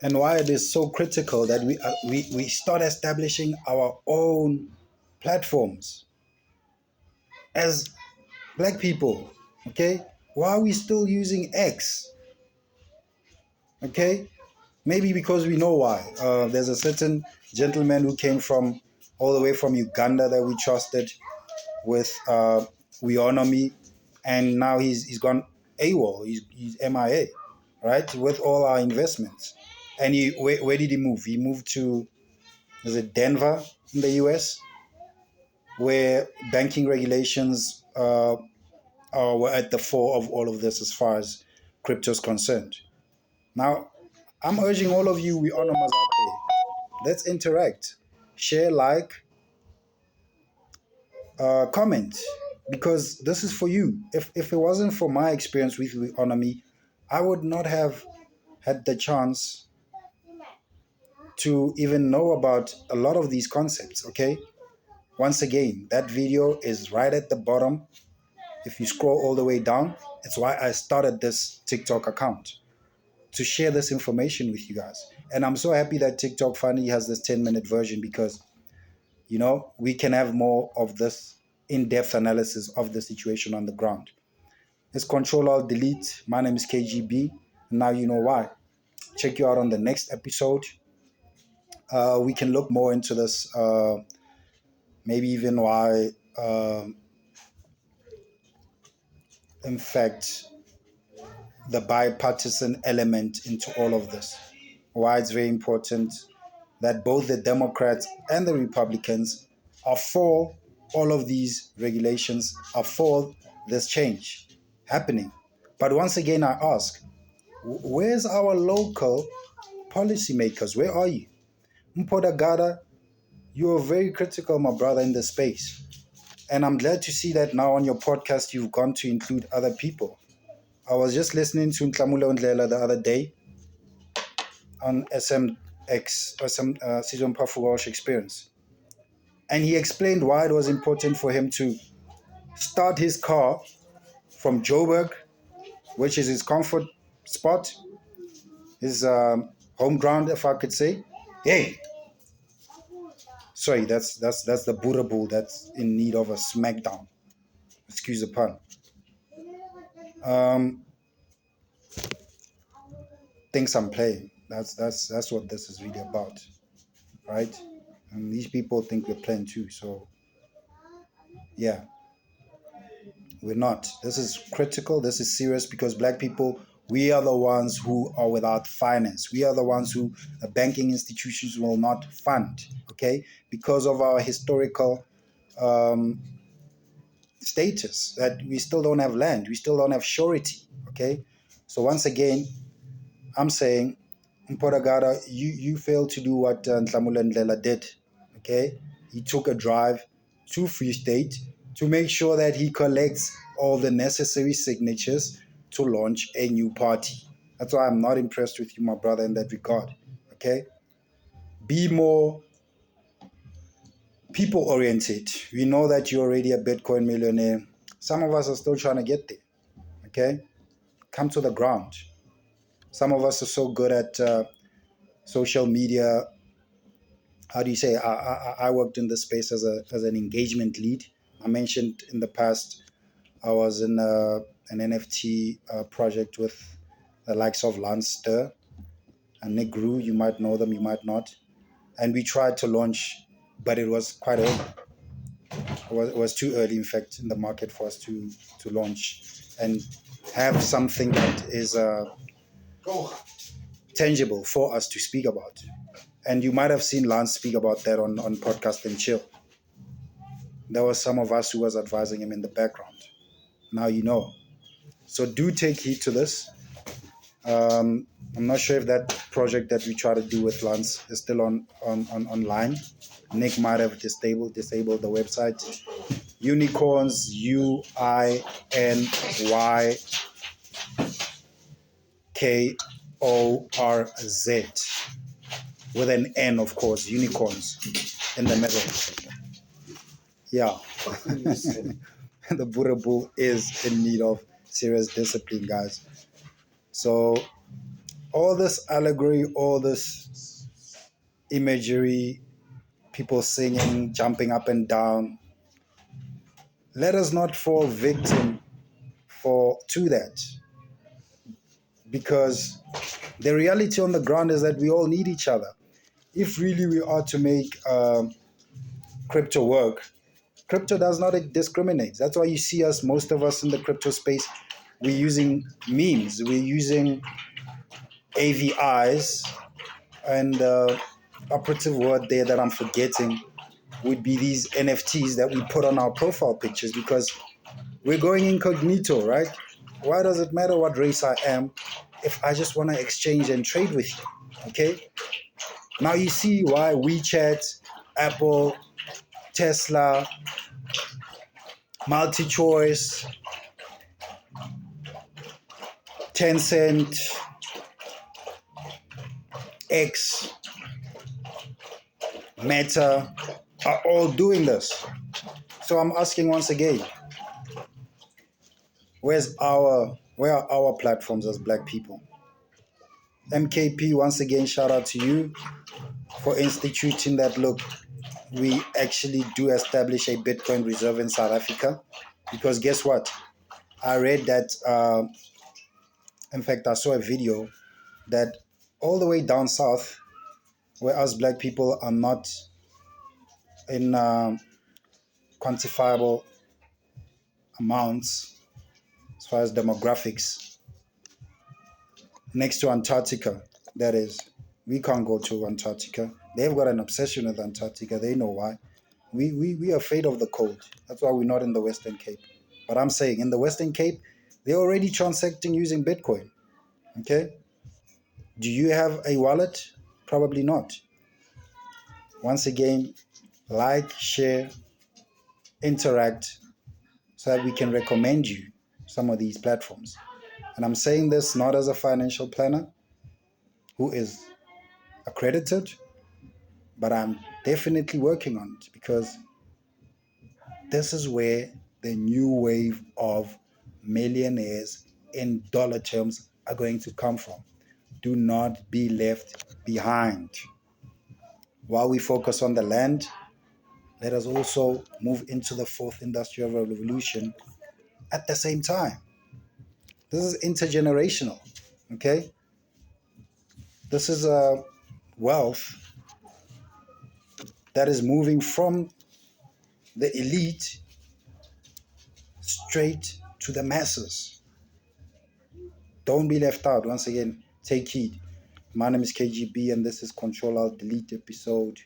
and why it is so critical that we start establishing our own platforms as black people. Okay, why are we still using X? Okay, maybe because we know why. There's a certain gentleman who came from all the way from Uganda that we trusted with WeOwnomy, and now he's gone AWOL. He's MIA, right? With all our investments, and where did he move? He moved to, is it Denver in the US, where banking regulations were at the fore of all of this as far as crypto is concerned. Now, I'm urging all of you, we honor out there. Let's interact, share, like, comment, because this is for you. If it wasn't for my experience with economy, I would not have had the chance to even know about a lot of these concepts. Okay, once again, that video is right at the bottom. If you scroll all the way down, it's why I started this TikTok account, to share this information with you guys. And I'm so happy that TikTok finally has this 10-minute version, because we can have more of this in-depth analysis of the situation on the ground. It's Control Alt Delete. My name is KGB. And now you know why. Check you out on the next episode. We can look more into this, maybe even why, in fact, the bipartisan element into all of this. Why it's very important that both the Democrats and the Republicans are for all of these regulations, are for this change happening. But once again, I ask, where's our local policymakers? Where are you? Mpho Dagada, you are very critical, my brother, in this space. And I'm glad to see that now on your podcast, you've gone to include other people. I was just listening to Ntlamulo Ndlela the other day on SMX, or some Season Mpho experience. And he explained why it was important for him to start his car from Joburg, which is his comfort spot, his home ground, if I could say. Hey, sorry, that's the Buddha bull that's in need of a smackdown. Excuse the pun. Um, Thinks I'm playing. That's what this is really about, right? And these people think we're playing too. So yeah, we're not. This is critical. This is serious, because black people, we are the ones who are without finance. We are the ones who the banking institutions will not fund. Okay, because of our historical um, status, that we still don't have land, we still don't have surety. Okay, so once again, I'm saying, Mpho Dagada, you failed to do what Ntlamulo Ndlela did. Okay, he took a drive to Free State to make sure that he collects all the necessary signatures to launch a new party. That's why I'm not impressed with you, my brother, in that regard. Okay, be more people oriented. We know that you're already a Bitcoin millionaire. Some of us are still trying to get there. Okay, come to the ground. Some of us are so good at social media. How do you say? I worked in this space as an engagement lead. I mentioned in the past I was in an NFT project with the likes of Lanster and Nick Grew. You might know them, you might not. And we tried to launch, but it was quite early. It was too early, in fact, in the market for us to launch and have something that is tangible for us to speak about. And you might have seen Lance speak about that on Podcast and Chill. There was some of us who was advising him in the background. Now you know. So do take heed to this. I'm not sure if that project that we try to do with Lance is still on online. Nick might have disabled the website. Unicorns, UINYKORZ, with an N, of course. Unicorns in the middle. Yeah. The Buddha bull is in need of serious discipline, guys. So All this allegory, all this imagery, people singing, jumping up and down. Let us not fall victim to that, because the reality on the ground is that we all need each other. If really we are to make crypto work, crypto does not discriminate. That's why you see us, most of us in the crypto space, we're using memes, we're using AVIs, and operative word there that I'm forgetting would be these NFTs that we put on our profile pictures, because we're going incognito, right? Why does it matter what race I am if I just want to exchange and trade with you? Okay. Now you see why WeChat, Apple, Tesla, MultiChoice, Tencent, X, Meta are all doing this. So I'm asking once again, where are our platforms as black people? MKP, once again, shout out to you for instituting that. Look, we actually do establish a Bitcoin reserve in South Africa, because guess what? I read that, in fact, I saw a video that all the way down south, where us black people are not in quantifiable amounts as far as demographics, next to Antarctica, that is, we can't go to Antarctica. They've got an obsession with Antarctica. They know why. We are afraid of the cold. That's why we're not in the Western Cape. But I'm saying in the Western Cape, they're already transacting using Bitcoin. Okay? Do you have a wallet? Probably not. Once again, like, share, interact, so that we can recommend you some of these platforms. And I'm saying this not as a financial planner who is accredited, but I'm definitely working on it, because this is where the new wave of millionaires in dollar terms are going to come from. Do not be left behind. While we focus on the land, let us also move into the fourth industrial revolution at the same time. This is intergenerational, okay? This is a wealth that is moving from the elite straight to the masses. Don't be left out. Once again, take heed. My name is KGB, and this is Control Alt Delete episode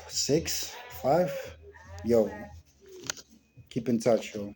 6, 5. Yo, keep in touch, yo.